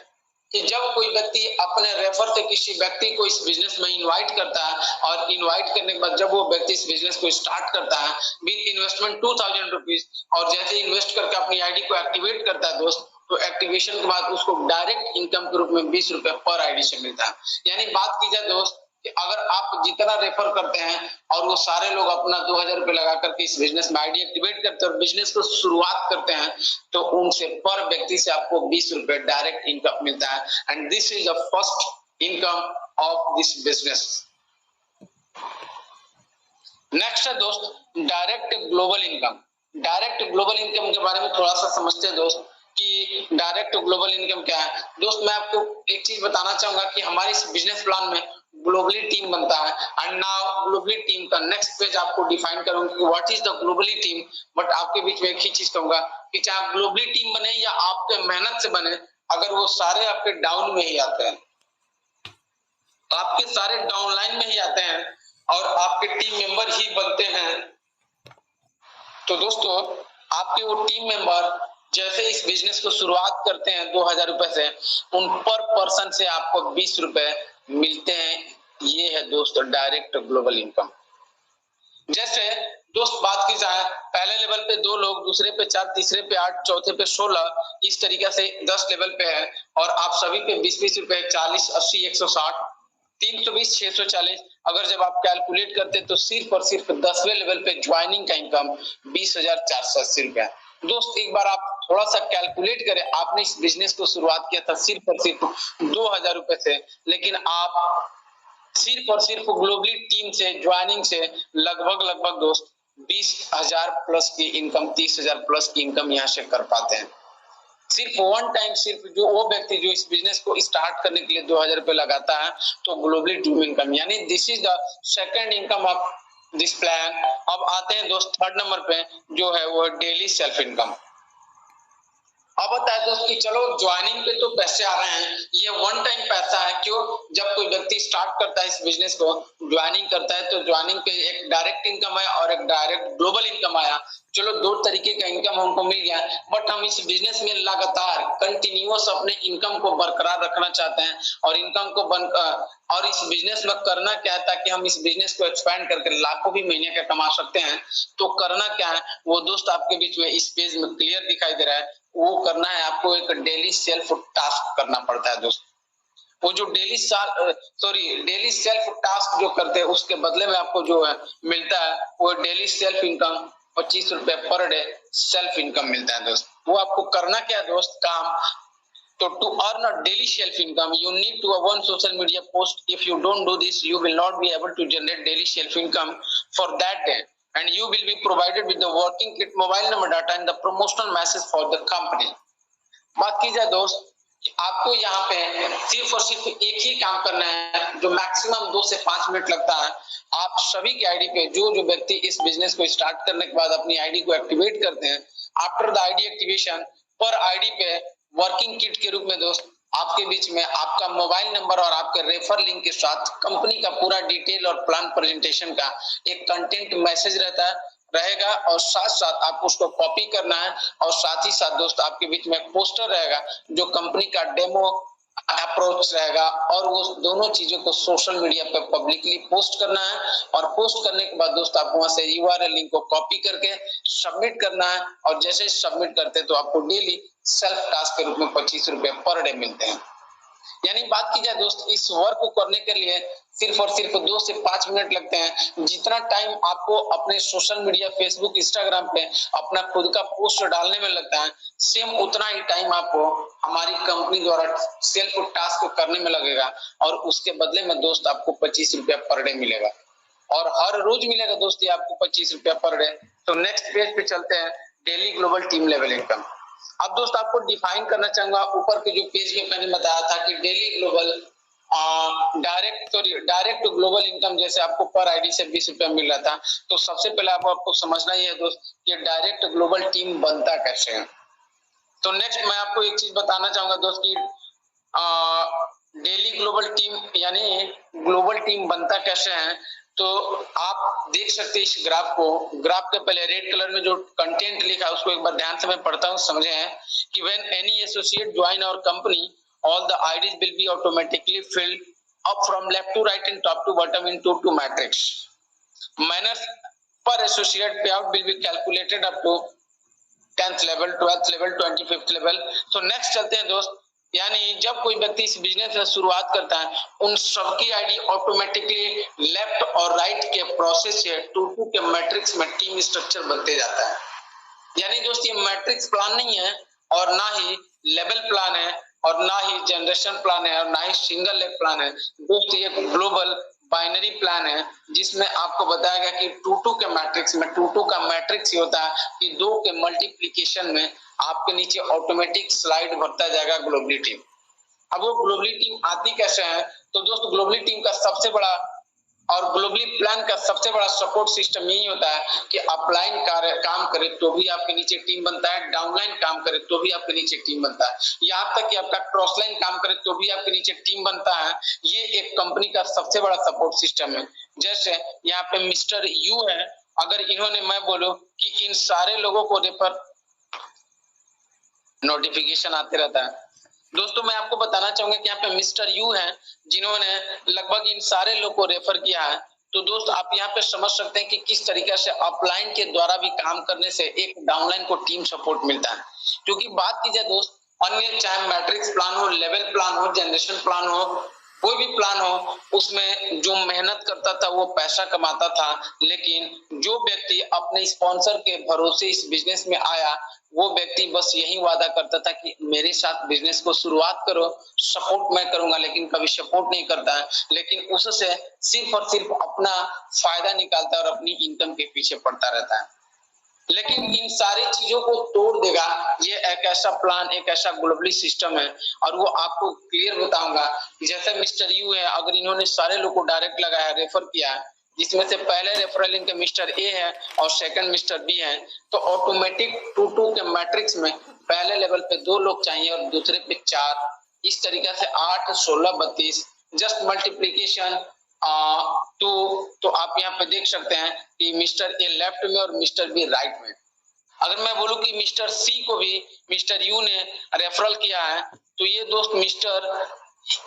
A: कि जब कोई व्यक्ति अपने रेफर से किसी व्यक्ति को इस बिजनेस में इनवाइट करता है, और इनवाइट करने के बाद जब वो व्यक्ति इस बिजनेस को स्टार्ट करता है विद इन्वेस्टमेंट 2000 रुपीज, और जैसे इन्वेस्ट करके अपनी आईडी को एक्टिवेट करता है दोस्त, तो एक्टिवेशन के बाद उसको डायरेक्ट इनकम के रूप में 20 रुपए पर आईडी से मिलता है। यानी बात की जाए दोस्त कि अगर आप जितना रेफर करते हैं और वो सारे लोग अपना 2000 रुपए लगा करके इस बिजनेस में आईडी एक्टिवेट करते हैं और बिजनेस को शुरुआत करते हैं, तो उनसे पर व्यक्ति से आपको 20 रुपए डायरेक्ट इनकम मिलता है, and this is the first income of this business. Next है दोस्त direct global income. Direct global income के बारे में थोड़ा सा समझते हैं दोस्त कि डायरेक्ट ग्लोबल इनकम क्या है। दोस्त मैं आपको एक चीज बताना चाहूंगा कि हमारे इस बिजनेस प्लान में ग्लोबली टीम बनता है, एंड नाउ ग्लोबली टीम का नेक्स्ट पेज आपको डिफाइन करूंगा कि what is the globally team. But आपके बीच में एक ही चीज कहूंगा कि चाहे ग्लोबली टीम बने या आपके मेहनत से बने, अगर वो सारे आपके डाउन में ही आते हैं, आपके सारे डाउनलाइन में ही आते हैं और आपके टीम मेंबर ही बनते हैं, तो दोस्तों आपके वो टीम मेंबर जैसे इस बिजनेस को शुरुआत करते हैं 2000 रुपए से, उन पर पर्सन से आपको 20 रुपए मिलते हैं। ये है दोस्तों डायरेक्ट ग्लोबल इनकम। जैसे दोस्त बात की जाए, पहले लेवल पे 2 लोग, दूसरे पे 4, तीसरे पे 8, चौथे पे 16, इस तरीके से 10 लेवल पे है, और आप सभी पे 20-20 रुपए, 40, 80, 160, 320, 640। अगर जब आप कैलकुलेट करते तो सिर्फ और सिर्फ 10वें लेवल पे ज्वाइनिंग का इनकम 20,480 रुपया। दोस्त एक बार आप थोड़ा सा कैलकुलेट करें, आपने इस बिजनेस को शुरुआत किया था सिर्फ और सिर्फ 2000 रुपए से, लेकिन आप सिर्फ और सिर्फ ग्लोबली टीम से ज्वाइनिंग से लगभग दोस्त 20,000 प्लस की इनकम, 30,000 प्लस की इनकम यहाँ से कर पाते हैं। सिर्फ वन टाइम, सिर्फ जो वो व्यक्ति जो इस बिजनेस को स्टार्ट करने के लिए 2000 रुपए लगाता है, तो ग्लोबली टीम इनकम, यानी this is the second income of this plan. अब आते हैं दोस्त थर्ड नंबर पे, जो है वो डेली सेल्फ इनकम। अब बताए दोस्त कि चलो ज्वाइनिंग पे तो पैसे आ रहे हैं, ये वन टाइम पैसा है। क्यों? जब कोई व्यक्ति स्टार्ट करता है इस बिजनेस को, ज्वाइनिंग करता है, तो ज्वाइनिंग पे एक डायरेक्ट इनकम है और एक डायरेक्ट ग्लोबल इनकम आया। चलो दो तरीके का इनकम हमको मिल गया, बट हम इस बिजनेस में लगातार कंटिन्यूअस अपने इनकम को बरकरार रखना चाहते हैं और इनकम को और इस बिजनेस में करना क्या है ताकि हम इस बिजनेस को एक्सपैंड करके लाखों भी महीने का कमा सकते हैं। तो करना क्या है वो दोस्त आपके बीच में इस पेज में क्लियर दिखाई दे रहा है। वो करना है आपको, एक डेली सेल्फ टास्क करना पड़ता है दोस्त। वो जो डेली सेल्फ टास्क जो करते हैं उसके बदले में आपको जो है मिलता है वो डेली सेल्फ इनकम 25 रुपए पर डे सेल्फ इनकम मिलता है दोस्त। वो आपको करना क्या है दोस्त काम, तो to earn a daily self income you need to have one social media post. If you don't do this you will not be able to generate daily self income for that day, and you will be provided with the working kit, mobile number, data and the promotional message for the company. बात की जाए दोस्त, आपको यहाँ पे सिर्फ और सिर्फ एक ही काम करना है जो मैक्सिमम 2 से 5 मिनट लगता है। आप सभी के आईडी पे जो जो व्यक्ति इस बिजनेस को स्टार्ट करने के बाद अपनी आईडी को एक्टिवेट करते हैं, आफ्टर द आईडी एक्टिवेशन पर आईडी पे वर्किंग किट के रूप में दोस्त आपके बीच में आपका मोबाइल नंबर और आपके रेफर लिंक के साथ कंपनी का पूरा डिटेल और प्लान प्रेजेंटेशन का एक कंटेंट मैसेज रहेगा और साथ साथ आप उसको कॉपी करना है और साथ ही साथ दोस्त आपके बीच में पोस्टर रहेगा जो कंपनी का डेमो अप्रोच रहेगा और वो दोनों चीजों को सोशल मीडिया पे पब्लिकली पोस्ट करना है। और पोस्ट करने के बाद दोस्त आपको वहां से यूआरएल लिंक को कॉपी करके सबमिट करना है और जैसे ही सबमिट करते हैं तो आपको डेली सेल्फ टास्क के रूप में 25 रुपए पर डे मिलते हैं। यानी बात की जाए दोस्त, इस वर्क को करने के लिए सिर्फ और सिर्फ 2 से 5 मिनट लगते हैं। जितना टाइम आपको अपने सोशल मीडिया फेसबुक इंस्टाग्राम पे अपना खुद का पोस्ट डालने में लगता है, सेम उतना ही टाइम आपको हमारी कंपनी द्वारा सेल्फ टास्क करने में लगेगा और उसके बदले में दोस्त आपको 25 रुपया पर डे मिलेगा और हर रोज मिलेगा दोस्त ये आपको 25 रुपया पर डे। तो नेक्स्ट पेज पे चलते हैं, daily global team level income. अब दोस्त आपको डिफाइन करना चाहूंगा, ऊपर के जो पेज में मैंने बताया था कि daily global direct global income जैसे आपको पर आईडी से 20 रुपया मिल रहा था, तो सबसे पहले आपको समझना ही है दोस्त कि डायरेक्ट ग्लोबल टीम बनता कैसे है। तो नेक्स्ट मैं आपको एक चीज बताना चाहूंगा दोस्त की डेली ग्लोबल टीम यानी ग्लोबल टीम बनता कैसे है। तो आप देख सकते हैं इस ग्राफ को, ग्राफ के पहले रेड कलर में जो कंटेंट लिखा है उसको एक बार ध्यान से मैं पढ़ता हूँ, समझे हैं कि when any associate join our company all the IDs will be automatically filled up from left to right and top to bottom into two matrix. Minus per associate payout will be calculated up to 10th level, 12th level, 25th level. So next चलते हैं दोस्त, यानी जब कोई व्यक्ति इस business में शुरुआत करता है उन सबकी आईडी ऑटोमेटिकली लेफ्ट और राइट के प्रोसेस से 2-2 के मैट्रिक्स में टीम स्ट्रक्चर बनते जाता है। यानी दोस्त ये मैट्रिक्स प्लान नहीं है और ना ही लेवल प्लान है और ना ही जनरेशन प्लान है और ना ही सिंगल लेग प्लान है दोस्त, ये ग्लोबल बाइनरी प्लान है जिसमें आपको बताया गया कि 2-2 के मैट्रिक्स में 2-2 का मैट्रिक्स ही होता है कि 2 के मल्टीप्लिकेशन में आपके नीचे ऑटोमेटिक स्लाइड बढ़ता जाएगा ग्लोबली टीम। अब वो ग्लोबली टीम आती कैसे है, तो दोस्त ग्लोबली टीम का सबसे बड़ा और ग्लोबली प्लान का सबसे बड़ा सपोर्ट सिस्टम यही होता है कि अपलाइन काम करे तो भी आपके नीचे टीम बनता है, डाउनलाइन काम करे तो भी आपके नीचे टीम बनता है, यहाँ तक कि आपका क्रॉसलाइन काम करे तो भी आपके नीचे टीम बनता है। ये एक कंपनी का सबसे बड़ा सपोर्ट सिस्टम है। जैसे यहाँ पे मिस्टर यू है, अगर इन्होंने मैं बोलूं कि इन सारे लोगों को रेफर, नोटिफिकेशन आते रहता है दोस्तों। मैं आपको बताना चाहूंगा कि यहाँ पे मिस्टर यू हैं जिन्होंने लगभग इन सारे लोग को रेफर किया है। तो दोस्त आप यहाँ पे समझ सकते हैं कि किस तरीके से अपलाइन के द्वारा भी काम करने से एक डाउनलाइन को टीम सपोर्ट मिलता है। क्योंकि बात की जाए दोस्त, अन्य चाहे मैट्रिक्स प्लान हो, लेवल प्लान हो, जनरेशन प्लान हो, कोई भी प्लान हो, उसमें जो मेहनत करता था वो पैसा कमाता था, लेकिन जो व्यक्ति अपने स्पॉन्सर के भरोसे इस बिजनेस में आया वो व्यक्ति बस यही वादा करता था कि मेरे साथ बिजनेस को शुरुआत करो, सपोर्ट मैं करूंगा, लेकिन कभी सपोर्ट नहीं करता है, लेकिन उससे सिर्फ और सिर्फ अपना फायदा निकालता है और अपनी इनकम के पीछे पड़ता रहता है। लेकिन इन सारी चीजों को तोड़ देगा ये एक ऐसा प्लान, एक ऐसा ग्लोबली सिस्टम है और वो आपको क्लियर बताऊंगा। जैसे मिस्टर यू है, अगर इन्होंने सारे लोग को डायरेक्ट लगाया, रेफर किया, जिसमें से पहले रेफरल इनके मिस्टर ए है और सेकंड मिस्टर बी है, तो ऑटोमेटिक 2-2 के मैट्रिक्स में पहले लेवल पे 2 लोग चाहिए और दूसरे पे 4, इस तरीके से 8, 16, 32 जस्ट मल्टीप्लीकेशन 2। तो आप यहाँ पे देख सकते हैं कि मिस्टर ए लेफ्ट में और मिस्टर बी राइट में। अगर मैं बोलूं कि मिस्टर सी को भी मिस्टर यू ने रेफरल किया है, तो ये दोस्त मिस्टर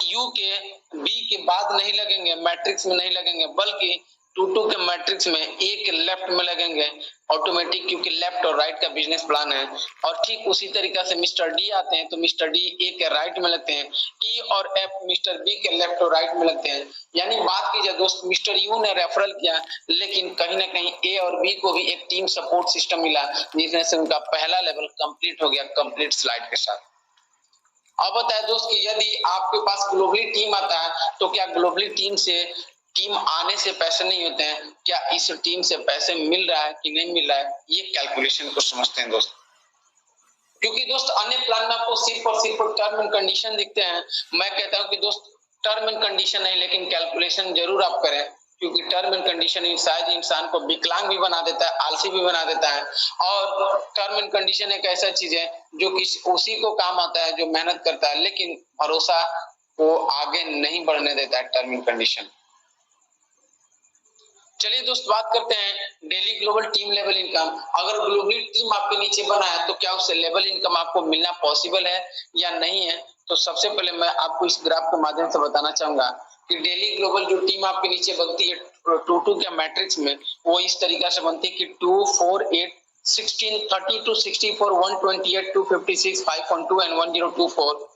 A: यू के बी के बाद नहीं लगेंगे, मैट्रिक्स में नहीं लगेंगे, बल्कि 2-2 के मैट्रिक्स में ए के लेफ्ट में लगेंगे ऑटोमेटिक, क्योंकि लेफ्ट और राइट का बिजनेस प्लान है। और ठीक उसी तरीके से मिस्टर डी आते हैं तो मिस्टर डी ए के राइट में लगते हैं, ई और एफ मिस्टर बी के लेफ्ट और राइट में लगते हैं। यानी बात की जाए दोस्त, मिस्टर यू ने रेफरल किया, लेकिन कहीं ना कहीं ए और बी को भी एक टीम सपोर्ट सिस्टम मिला, जिसमें से उनका पहला लेवल कंप्लीट हो गया कंप्लीट स्लाइड के साथ। अब बताए दोस्त कि यदि आपके पास ग्लोबली टीम आता है तो क्या ग्लोबली टीम आने से पैसे नहीं होते हैं, क्या इस टीम से पैसे मिल रहा है कि नहीं मिल रहा है, ये कैलकुलेशन को समझते हैं दोस्त। क्योंकि दोस्त अन्य प्लान में आपको सिर्फ और सिर्फ टर्म एंड कंडीशन दिखते हैं। मैं कहता हूं कि दोस्त टर्म एंड कंडीशन नहीं, लेकिन कैलकुलेशन जरूर आप करें, क्योंकि टर्म एंड कंडीशन शायद इंसान को विकलांग भी बना देता है, आलसी भी बना देता है। और टर्म एंड कंडीशन एक ऐसा चीज है जो कि उसी को काम आता है जो मेहनत करता है, लेकिन भरोसा को आगे नहीं बढ़ने देता है टर्म एंड कंडीशन। चलिए दोस्त बात करते हैं daily global team level income. अगर ग्लोबली टीम आपके नीचे बना है तो क्या उससे लेवल इनकम आपको मिलना पॉसिबल है या नहीं है। तो सबसे पहले मैं आपको इस ग्राफ के माध्यम से बताना चाहूंगा कि डेली ग्लोबल जो टीम आपके नीचे बनती है 2-2 के मैट्रिक्स में, वो इस तरीके से बनती है कि 2, 4, 8, 16, 32, 64, 128, 256, 512 एंड 1024।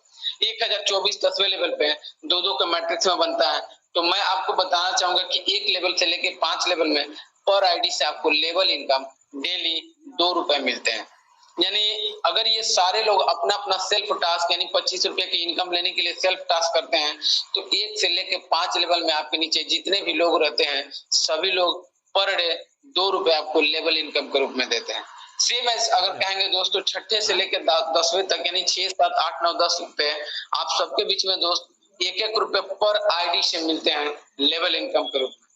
A: 1024 10वें लेवल पे 2-2 के मैट्रिक्स में बनता है। तो मैं आपको बताना चाहूंगा कि 1 लेवल से लेके 5 लेवल में पर आईडी से आपको लेवल इनकम डेली 2 रुपए मिलते हैं। यानी अगर ये सारे लोग अपना अपना सेल्फ टास्क यानी 25 रुपए की इनकम लेने के लिए सेल्फ टास्क करते हैं, तो 1 से लेके 5 लेवल में आपके नीचे जितने भी लोग रहते हैं, सभी लोग पर डे 2 रुपए आपको लेवल इनकम के रूप में देते हैं। सेम एज अगर कहेंगे दोस्तों छठे से लेकर 10वें तक यानी 6, 7, 8, 9, 10 रुपए आप सबके बीच में दोस्त 1-1 रुपए पर आईडी से मिलते हैं लेवल इनकम के रूप में।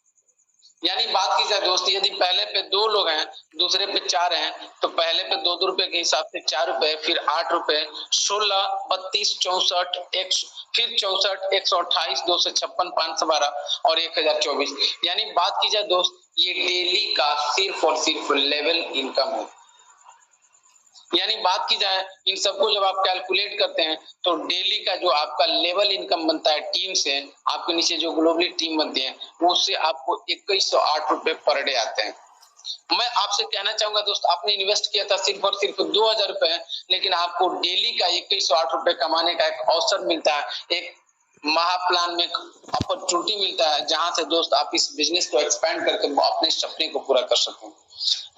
A: यानी बात की जाए दोस्त, यदि पहले पे 2 लोग हैं, दूसरे पे 4 हैं, तो पहले पे 2-2 रुपए के हिसाब से 4 रुपए, फिर 8 रुपए, 16, 32, 64, 100, फिर 64, 128, 256, 512 और 1024। यानी बात की जाए दोस्त, ये डेली का सिर्फ और सिर्फ लेवल इनकम है। यानी बात की जाए इन सबको जब आप कैलकुलेट करते हैं तो डेली का जो आपका लेवल इनकम बनता है टीम से, आपके नीचे जो ग्लोबली टीम बनती है, उससे आपको 2108 रुपए पर डे आते हैं। मैं आपसे कहना चाहूंगा दोस्त, आपने इन्वेस्ट किया था सिर्फ और सिर्फ 2000 रुपए, लेकिन आपको डेली का 2108 रुपए कमाने का एक अवसर मिलता है, एक महाप्लान में अपॉर्चुनिटी मिलता है, जहां से दोस्त आप इस बिजनेस को एक्सपेंड करके अपने सपने को पूरा कर सकते हैं।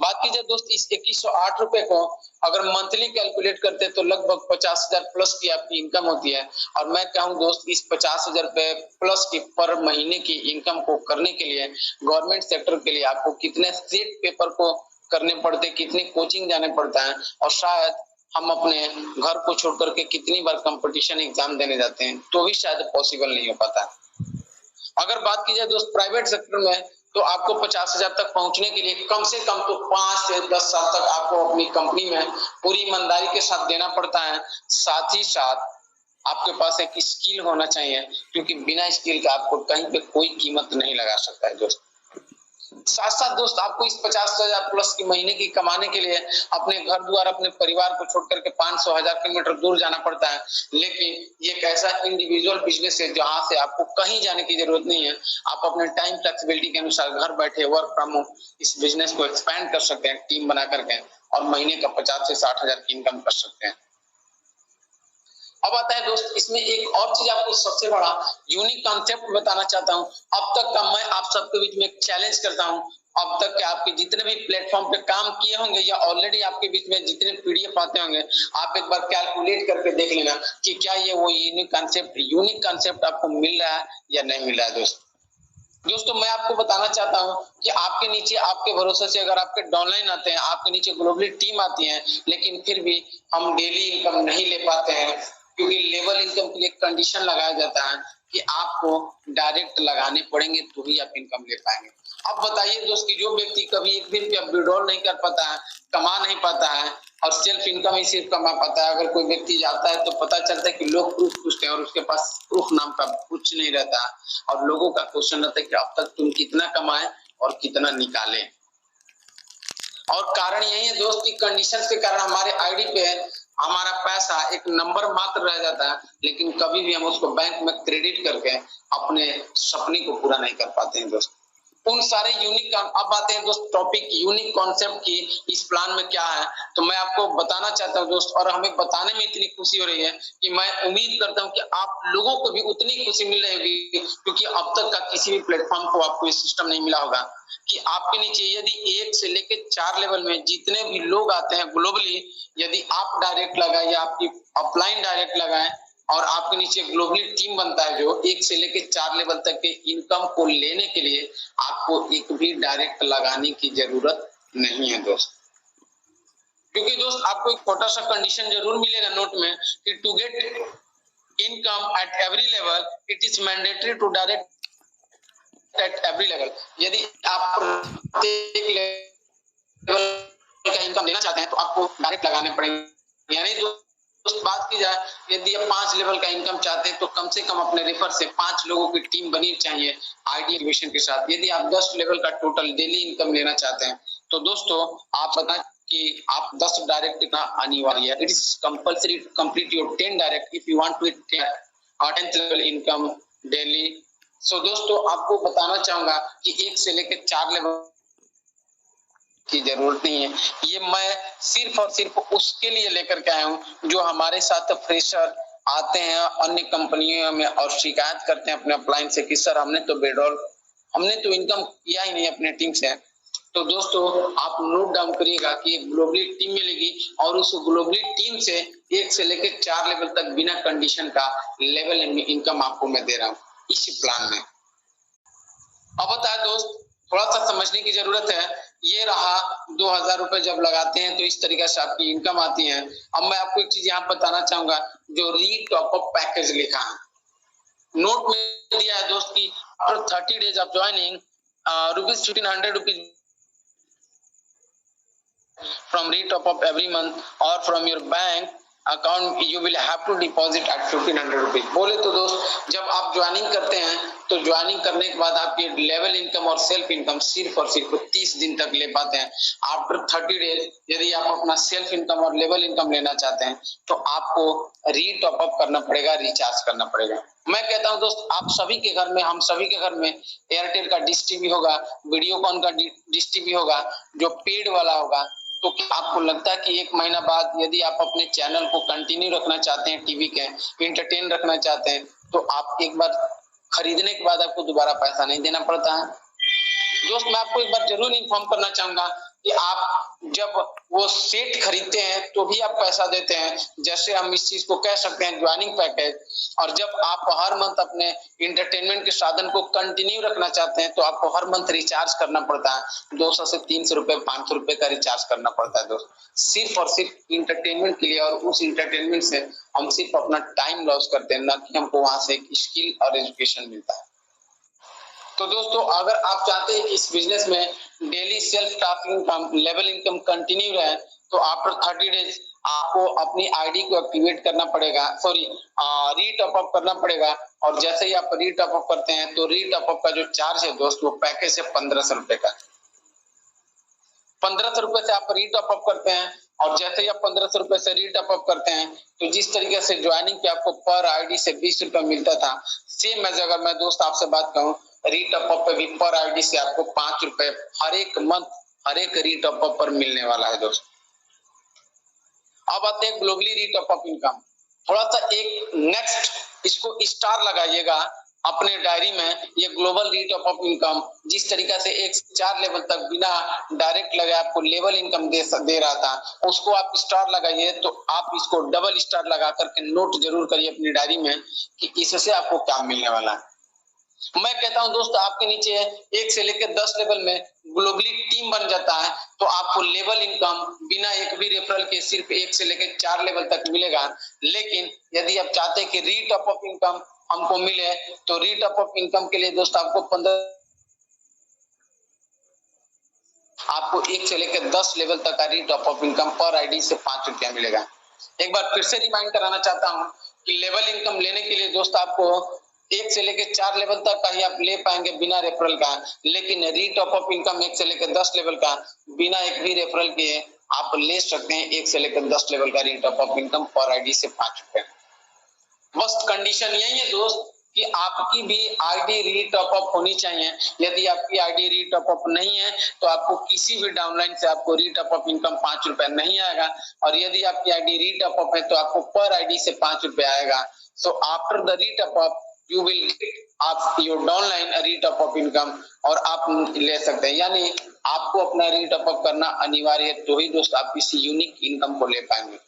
A: बात कीजिए दोस्त, इस 2108 रुपए को अगर मंथली कैलकुलेट करते हैं तो लगभग 50,000 प्लस की आपकी इनकम होती है। और मैं कहूं दोस्त, इस 50,000 रुपए प्लस की पर महीने की इनकम को करने के लिए गवर्नमेंट सेक्टर के लिए आपको कितने सेट पेपर को करने पड़ते, कितने कोचिंग जाने पड़ता है, और शायद हम अपने घर को छोड़ करके कितनी बार कंपटीशन एग्जाम देने जाते हैं तो भी शायद पॉसिबल नहीं हो पाता। अगर बात की जाए दोस्त प्राइवेट सेक्टर में, तो आपको 50,000 तक पहुंचने के लिए कम से कम तो 5 से 10 साल तक आपको अपनी कंपनी में पूरी ईमानदारी के साथ देना पड़ता है। साथ ही साथ आपके पास एक स्किल होना चाहिए, क्योंकि बिना स्किल का आपको कहीं पे कोई कीमत नहीं लगा सकता है दोस्त। साथ साथ दोस्त आपको इस 50,000 प्लस की महीने की कमाने के लिए अपने घर द्वार अपने परिवार को छोड़ करके 500-1000 किलोमीटर दूर जाना पड़ता है। लेकिन ये एक ऐसा इंडिविजुअल बिजनेस है जहां से आपको कहीं जाने की जरूरत नहीं है। आप अपने टाइम फ्लेक्सिबिलिटी के अनुसार घर बैठे वर्क फ्रॉम होम इस बिजनेस को एक्सपेंड कर सकते हैं टीम बना करके, और महीने का 50 से 60,000 की इनकम कर सकते हैं। अब आता है दोस्त, इसमें एक और चीज आपको सबसे बड़ा यूनिक कॉन्सेप्ट बताना चाहता हूं। अब तक का मैं आप सबके बीच में एक चैलेंज करता हूं, अब तक के आपके जितने भी प्लेटफॉर्म पे काम किए होंगे या ऑलरेडी आपके बीच में जितने पीडीएफ आते होंगे, आप एक बार कैलकुलेट करके देख लेना कि क्या ये वो यूनिक कॉन्सेप्ट आपको मिल रहा है या नहीं मिल रहा है। दोस्तों मैं आपको बताना चाहता हूं कि आपके नीचे आपके भरोसे से अगर आपके डाउनलाइन आते हैं, आपके नीचे ग्लोबली टीम आती है, लेकिन फिर भी हम डेली इनकम नहीं ले पाते हैं, क्योंकि लेवल इनकम के लिए कंडीशन लगाया जाता है कि आपको डायरेक्ट लगाने पड़ेंगे तो ही आप इनकम ले पाएंगे। अब बताइए दोस्त कि जो व्यक्ति कभी एक भी रुपया विड्रॉल नहीं कर पाता है, कमा नहीं पाता है और सिर्फ इनकम ही सिर्फ कमा पाता है, अगर कोई व्यक्ति जाता है तो पता चलता है कि लोग प्रूफ पूछते हैं और उसके पास प्रूफ नाम का कुछ नहीं रहता और लोगों का क्वेश्चन रहता है कि अब तक तुम कितना कमाए और कितना निकाले। और कारण यही है दोस्त की कंडीशन के कारण हमारे आईडी पे हमारा पैसा एक नंबर मात्र रह जाता है, लेकिन कभी भी हम उसको बैंक में क्रेडिट करके अपने सपने को पूरा नहीं कर पाते हैं दोस्त। उन सारे यूनिक, अब आते हैं दोस्त टॉपिक यूनिक कॉन्सेप्ट की इस प्लान में क्या है, तो मैं आपको बताना चाहता हूं दोस्त, और हमें बताने में इतनी खुशी हो रही है कि मैं उम्मीद करता हूं कि आप लोगों को भी उतनी खुशी मिल रही होगी, क्योंकि अब तक का किसी भी प्लेटफॉर्म को आपको ये सिस्टम नहीं मिला होगा कि आपके नीचे यदि 1 से लेकर 4 लेवल में जितने भी लोग आते हैं ग्लोबली, यदि आप डायरेक्ट लगाए या आपकी अपलाइन डायरेक्ट लगाए और आपके नीचे ग्लोबली टीम बनता है जो 1 से लेकर 4 लेवल तक के इनकम को लेने के लिए आपको एक भी डायरेक्ट लगाने की जरूरत नहीं है दोस्त। क्योंकि दोस्त आपको एक छोटा सा कंडीशन जरूर मिलेगा नोट में कि to get income at every level it is mandatory to direct at every level. यदि आप प्रत्येक लेवल का इनकम लेना चाहते हैं तो आपको डायरेक्ट लगाने पड़ेंगे। यानी दोस्त बात की जाए, यदि आप 5 लेवल का इनकम चाहते हैं तो कम से कम अपने रेफर से 5 लोगों की टीम बनी चाहिए आईडी एक्टिवेशन के साथ। यदि आप 10 लेवल का टोटल डेली इनकम लेना चाहते हैं तो दोस्तों आप बताएं कि आप 10 डायरेक्ट का अनिवार्य है। It is compulsory to complete your 10 direct if you want to 10th level income daily. So दोस्तों आपको बताना चाहूंगा कि 1 से लेकर 4 लेवल की जरूरत नहीं है, ये मैं सिर्फ और सिर्फ उसके लिए लेकर के आया हूँ जो हमारे साथ फ्रेशर आते हैं अन्य कंपनियों में और शिकायत करते हैं अपने अपलाइन से कि सर हमने तो इनकम किया ही नहीं अपने टीम से। तो दोस्तों आप नोट डाउन करिएगा कि एक ग्लोबली टीम मिलेगी और उस ग्लोबली टीम से 1 से लेकर 4 लेवल तक बिना कंडीशन का लेवल इनकम आपको मैं दे रहा हूँ इसी प्लान में। अब बताए दोस्त थोड़ा सा समझने की जरूरत है। ये रहा 2000 रुपए जब लगाते हैं तो इस तरीके से आपकी इनकम आती है। अब मैं आपको एक चीज यहाँ बताना चाहूंगा, जो री टॉप अप पैकेज लिखा है नोट में दिया है दोस्त की after 30 days of joining ₹1500 from re-top up every month or from your bank account you will have to deposit at 1500 rupees. बोले तो दोस्त जब आप ज्वाइनिंग करते हैं तो ज्वाइनिंग करने के बाद आपकी लेवल इनकम और सेल्फ इनकम सिर्फ और सिर्फ 30 दिन तक ले पाते हैं। आफ्टर 30 डेज यदि आप अपना सेल्फ इनकम और लेवल इनकम लेना चाहते हैं तो आपको री टॉप अप करना पड़ेगा, रिचार्ज करना पड़ेगा। मैं कहता हूं दोस्त आप सभी के घर में, हम सभी के घर में एयरटेल का डिश टीवी होगा, वीडियोकॉन का डिश टीवी होगा जो पेड वाला होगा। तो क्या आपको लगता है कि 1 महीना बाद यदि आप अपने चैनल को कंटिन्यू रखना चाहते हैं, टीवी के इंटरटेन रखना चाहते हैं, तो आप एक बार खरीदने के बाद आपको दोबारा पैसा नहीं देना पड़ता है। दोस्त मैं आपको एक बार जरूर इन्फॉर्म करना चाहूंगा कि आप जब वो सेट खरीदते हैं तो भी आप पैसा देते हैं, जैसे हम इस चीज को कह सकते हैं ज्वाइनिंग पैकेज। और जब आप हर मंथ अपने इंटरटेनमेंट के साधन को कंटिन्यू रखना चाहते हैं तो आपको हर मंथ रिचार्ज करना पड़ता है, 200 से 300 रुपए, 500 रुपए का रिचार्ज करना पड़ता है दोस्त, सिर्फ और सिर्फ इंटरटेनमेंट के लिए। और उस इंटरटेनमेंट से हम सिर्फ अपना टाइम लॉस करते हैं, न कि हमको वहां से एक स्किल और एजुकेशन मिलता है। तो दोस्तों अगर आप चाहते हैं कि इस बिजनेस में daily self top income, level income continue रहे, तो आफ्टर 30 डेज आपको अपनी आईडी को एक्टिवेट करना पड़ेगा, री टॉप अप करना पड़ेगा। और जैसे ही आप री टॉप अप करते हैं तो री टॉप अप का जो चार्ज है दोस्त वो पैकेज है 1500 रुपए का। 1500 रुपए से आप री टॉप अप करते हैं और जैसे ही आप 1500 रुपए से री टॉप अप करते हैं तो जिस तरीके से ज्वाइनिंग पे आपको पर आईडी से 20 रुपए मिलता था, सेम एज अगर मैं दोस्त आपसे बात कहूं री टॉप अप पे भी पर आईडी से आपको 5 रुपए हर एक मंथ, हर एक री टॉप अप पर मिलने वाला है दोस्त। अब आते हैं ग्लोबली री टॉप अप इनकम। थोड़ा सा एक नेक्स्ट इसको स्टार लगाइएगा अपने डायरी में। ये ग्लोबल री टॉप अप इनकम जिस तरीके से 1 से 4 लेवल तक बिना डायरेक्ट लगे आपको लेवल इनकम दे रहा था, उसको आप स्टार लगाइए। तो आप इसको डबल स्टार लगा करके नोट जरूर करिए अपनी डायरी में कि इससे आपको क्या मिलने वाला है। मैं कहता हूं दोस्त आपके नीचे 1 से लेकर 10 लेवल में ग्लोबली टीम बन जाता है तो आपको लेवल इनकम बिना एक भी रेफरल के सिर्फ 1 से लेकर 4 लेवल तक मिलेगा। लेकिन यदि आप चाहते हैं कि री टॉप अप इनकम हमको मिले तो रीटॉप ऑफ इनकम के लिए दोस्त आपको 1 से लेकर 10 लेवल तक का रीटॉप ऑफ इनकम पर आईडी से 5 रुपया मिलेगा। एक बार फिर से रिमाइंड कराना चाहता हूँ कि लेवल इनकम लेने के लिए दोस्त आपको 1 से लेकर 4 लेवल तक का ही आप ले पाएंगे बिना रेफरल का, लेकिन रीटॉप ऑफ इनकम 1 से लेकर 10 लेवल का बिना एक भी रेफरल के आप ले सकते हैं। 1 से लेकर 10 लेवल का रीटॉप ऑफ इनकम पर आईडी से 5 रुपए। बस कंडीशन यही है दोस्त कि आपकी भी आईडी रीटॉप अप होनी चाहिए। यदि आपकी आईडी रीटॉप अप नहीं है तो आपको किसी भी डाउनलाइन से आपको रीटॉप अप इनकम 5 रुपए नहीं आएगा, और यदि आपकी आईडी रीटॉप अप है तो आपको पर आईडी से 5 रुपए आएगा। So after the retop up you will get आप your downline retop up income और आप ले सकते हैं। यानी आपको अपना रीटॉप अप करना अनिवार्य है, तो ही दोस्त आप किसी यूनिक इनकम को ले पाएंगे।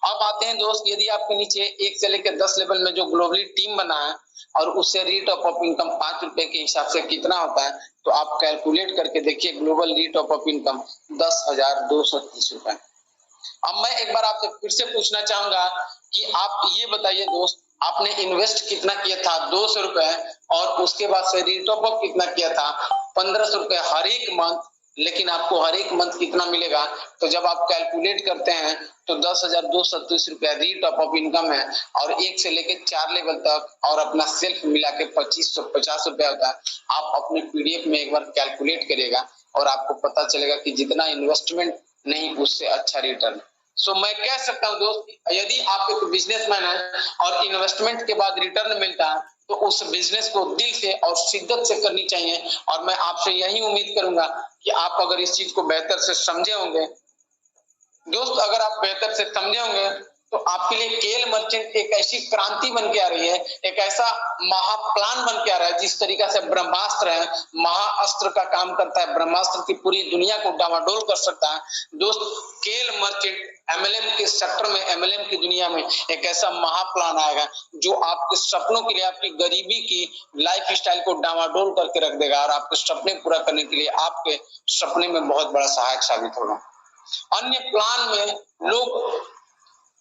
A: अब आते हैं दोस्त, यदि आपके नीचे 1 से लेकर 10 लेवल में जो ग्लोबली टीम बना है और उससे रीटॉप ऑफ इनकम 5 रुपए के हिसाब से कितना होता है, तो आप कैलकुलेट करके देखिए। ग्लोबल रीटॉप ऑफ इनकम 10,230 रुपए। अब मैं एक बार आपसे फिर से पूछना चाहूंगा कि आप ये बताइए दोस्त, आपने इन्वेस्ट कितना किया था? 200 रुपए, और उसके बाद से रीटॉप ऑफ कितना किया था? 1500 रुपए हर एक मंथ। लेकिन आपको हर एक मंथ कितना मिलेगा? तो जब आप कैलकुलेट करते हैं तो 10,230 रुपया रीटॉप ऑफ इनकम है, और 1 से लेकर 4 लेवल तक और अपना सेल्फ मिला के 2550 रुपया होता है। आप अपने पीडीएफ में एक बार कैलकुलेट करिएगा और आपको पता चलेगा कि जितना इन्वेस्टमेंट नहीं उससे अच्छा रिटर्न। सो मैं कह सकता हूं दोस्त, यदि आप एक बिजनेसमैन है और इन्वेस्टमेंट के बाद रिटर्न मिलता है तो उस बिजनेस को दिल से और शिद्दत से करनी चाहिए। और मैं आपसे यही उम्मीद करूंगा कि आप अगर इस चीज को बेहतर से समझे होंगे दोस्त, अगर आप बेहतर से समझे होंगे तो आपके लिए केएल मर्चेंट एक ऐसी क्रांति बन के आ रही है, एक ऐसा महाप्लान बन के आ रहा है। जिस तरीका से ब्रह्मास्त्र है, महाअस्त्र का काम करता है, ब्रह्मास्त्र की पूरी दुनिया को डामाडोल कर सकता है दोस्त। केएल मर्चेंट एमएलएम के सेक्टर में, एमएलएम की दुनिया में एक ऐसा महाप्लान आएगा जो आपके सपनों के लिए, आपकी गरीबी की लाइफ स्टाइल को डामाडोल करके रख देगा, और आपके सपने पूरा करने के लिए आपके सपने में बहुत बड़ा सहायक साबित होगा। अन्य प्लान में लोग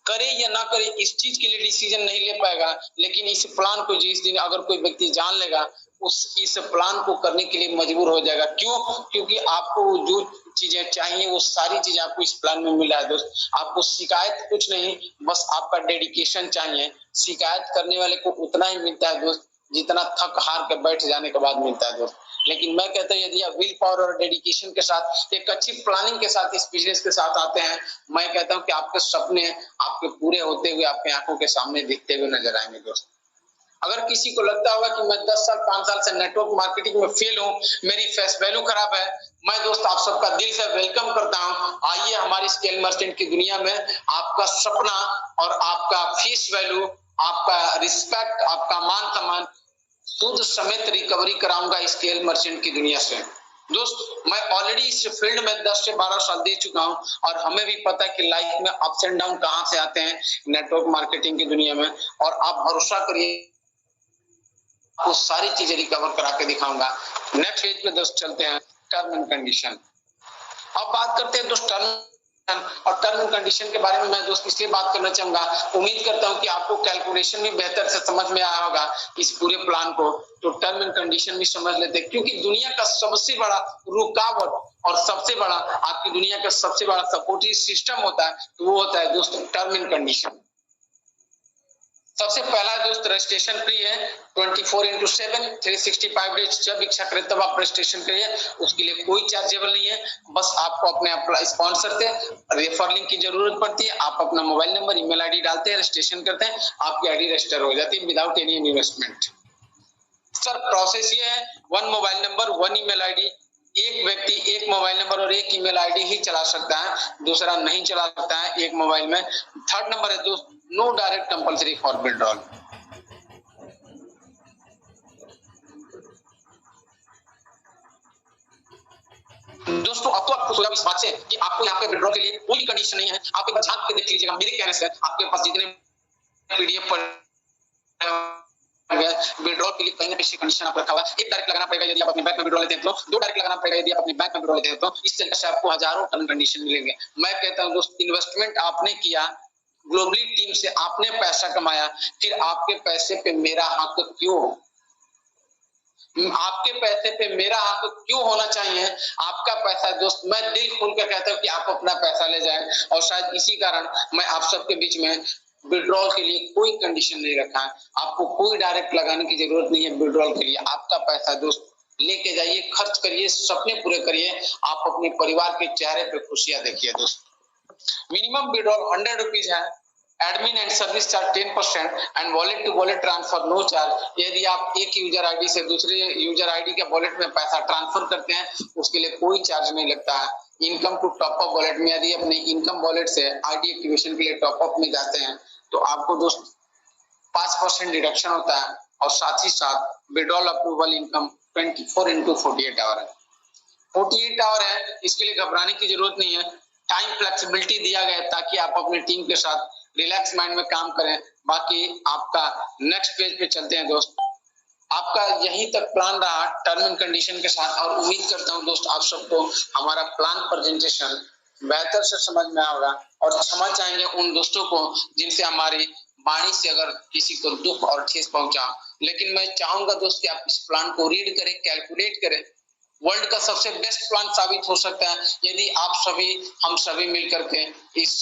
A: करे या ना करे इस चीज के लिए डिसीजन नहीं ले पाएगा, लेकिन इस प्लान को जिस दिन अगर कोई व्यक्ति जान लेगा इस प्लान को करने के लिए मजबूर हो जाएगा। क्यों? क्योंकि आपको जो चीजें चाहिए वो सारी चीजें आपको इस प्लान में मिला है दोस्त। आपको शिकायत कुछ नहीं, बस आपका डेडिकेशन चाहिए। शिकायत करने वाले को उतना ही मिलता है दोस्त जितना थक हार के बैठ जाने के बाद मिलता है दोस्त। लेकिन मैं कहता हूँ यदि आप विल पावर और डेडिकेशन के साथ, एक अच्छी प्लानिंग के साथ इस बिजनेस के साथ आते हैं, मैं कहता हूँ कि आपके सपने आपके पूरे होते हुए आपके आंखों के सामने दिखते हुए नजर आएंगे दोस्त। अगर किसी को लगता होगा कि मैं 10 साल 5 साल से नेटवर्क मार्केटिंग में फेल हूँ, मेरी फेस वैल्यू खराब है, मैं दोस्त आप सबका दिल से वेलकम करता हूँ। आइए हमारी स्केल मर्चेंट की दुनिया में आपका सपना और आपका फेस वैल्यू, आपका रिस्पेक्ट, आपका मान सम्मान सूद समेत रिकवरी कराऊंगा स्केल मर्चेंट की दुनिया से। दोस्त मैं ऑलरेडी इस फील्ड में 10 से 12 साल दे चुका हूं, और हमें भी पता है कि लाइफ में अप्स एंड डाउन कहां से आते हैं नेटवर्क मार्केटिंग की दुनिया में। और आप भरोसा करिए आपको सारी चीजें रिकवर करा के दिखाऊंगा। नेक्स्ट पेज पे दोस्त चलते हैं, टर्म एंड कंडीशन। अब बात करते हैं दोस्त टर्म और टर्म एंड कंडीशन के बारे में। मैं दोस्त इसलिए बात करना चाहूंगा, उम्मीद करता हूं कि आपको कैलकुलेशन भी बेहतर से समझ में आया होगा इस पूरे प्लान को, तो टर्म एंड कंडीशन भी समझ लेते हैं। क्योंकि दुनिया का सबसे बड़ा रुकावट और सबसे बड़ा आपकी दुनिया का सबसे बड़ा सपोर्टिव सिस्टम होता है, तो वो होता है दोस्त टर्म एंड कंडीशन। सबसे पहला दोस्त रजिस्ट्रेशन फ्री है 24/7 365 डेज। जब इच्छा करे तब आप रजिस्ट्रेशन करिए, उसके लिए कोई चार्जेबल नहीं है। बस आपको अपने स्पॉन्सर से रेफर लिंक की जरूरत पड़ती है। आप अपना मोबाइल नंबर, ईमेल आईडी डालते हैं, रजिस्ट्रेशन करते हैं, आपकी आईडी रजिस्टर हो जाती है without any investment. Sir process ये है, 1 मोबाइल नंबर 1 ईमेल आईडी। एक व्यक्ति 1 मोबाइल नंबर और 1 ईमेल आईडी ही चला सकता है, दूसरा नहीं चला सकता है एक मोबाइल में। थर्ड नंबर है दोस्त, no direct compulsory for withdrawal. दोस्तों अब तो आपको सोचा इस बात से कि आपको यहाँ पे विड्रॉल के लिए कोई कंडीशन नहीं है। आप एक बार झांक के देख लीजिएगा, मेरे कहने से आपके पास जितने पीडीएफ पर विड्रॉल के लिए कहीं ना कहीं कंडीशन आप रखा हुआ है। 1 डायरेक्ट लगाना पड़ेगा यदि आप अपने बैंक में विड्रॉल लेते हैं, तो 2 डायरेक्ट लगाना पड़ेगा यदि आप अपने बैंक में विड्रॉल लेते हैं। तो इस तरीके से आपको हजारों टर्म कंडीशन मिलेंगे। मैं कहता हूं दोस्त, इन्वेस्टमेंट आपने किया ग्लोबली टीम से आपने पैसा कमाया, फिर आपके पैसे पे मेरा हक क्यों? आपके पैसे पे मेरा हक क्यों होना चाहिए? आपका पैसा दोस्त, मैं दिल खोल कर कहता हूँ कि आप अपना पैसा ले जाएं, और शायद इसी कारण मैं आप सबके बीच में विड्रॉल के लिए कोई कंडीशन नहीं रखा है। आपको कोई डायरेक्ट लगाने की जरूरत नहीं है विड्रॉल के लिए। आपका पैसा दोस्त लेके जाइए, खर्च करिए, सपने पूरे करिए, आप अपने परिवार के चेहरे पे खुशियां देखिए दोस्त। मिनिमम विड्रॉल 100 रुपीज है, admin and service charge 10% and wallet to wallet transfer no charge. यदि आप एक यूजर आईडी से दूसरे यूजर आईडी के वॉलेट में पैसा ट्रांसफर करते हैं उसके लिए कोई चार्ज नहीं लगता है। Income to top up wallet में यदि अपने इनकम वॉलेट से आईडी एक्टिवेशन के लिए टॉप अप में जाते हैं तो आपको दोस्त 5% डिडक्शन होता है, और साथ ही साथ विड्रॉल अप्रूवल इनकम 24/48 आवर है। 48 आवर है, इसके लिए घबराने की जरूरत नहीं है। टाइम फ्लेक्सिबिलिटी दिया गया है ताकि आप अपनी टीम के साथ रिलैक्स माइंड में काम करें। बाकी आपका नेक्स्ट पेज पे चलते हैं दोस्त। आपका यहीं तक प्लान रहा टर्म एंड कंडीशन के साथ, और उम्मीद करता हूं दोस्त आप सबको हमारा प्लान प्रेजेंटेशन बेहतर से समझ में आएगा, और क्षमा चाहेंगे उन दोस्तों को जिनसे हमारी वाणी से अगर किसी को दुख और ठेस पहुंचा। लेकिन मैं चाहूंगा दोस्त कि आप इस प्लान को रीड करें, कैलकुलेट करें। वर्ल्ड का सबसे बेस्ट प्लान साबित हो सकता है यदि आप सभी, हम सभी मिलकर के इस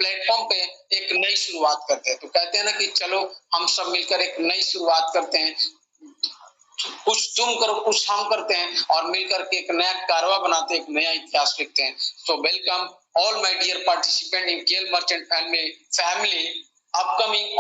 A: प्लेटफॉर्म पे एक नई शुरुआत करते हैं। तो कहते हैं ना कि चलो हम सब मिलकर एक नई शुरुआत करते हैं, कुछ तुम करो कुछ हम करते हैं, और मिलकर के एक नया कारवा बनाते हैं, एक नया इतिहास लिखते हैं। So welcome all my dear participant in KL merchant family upcoming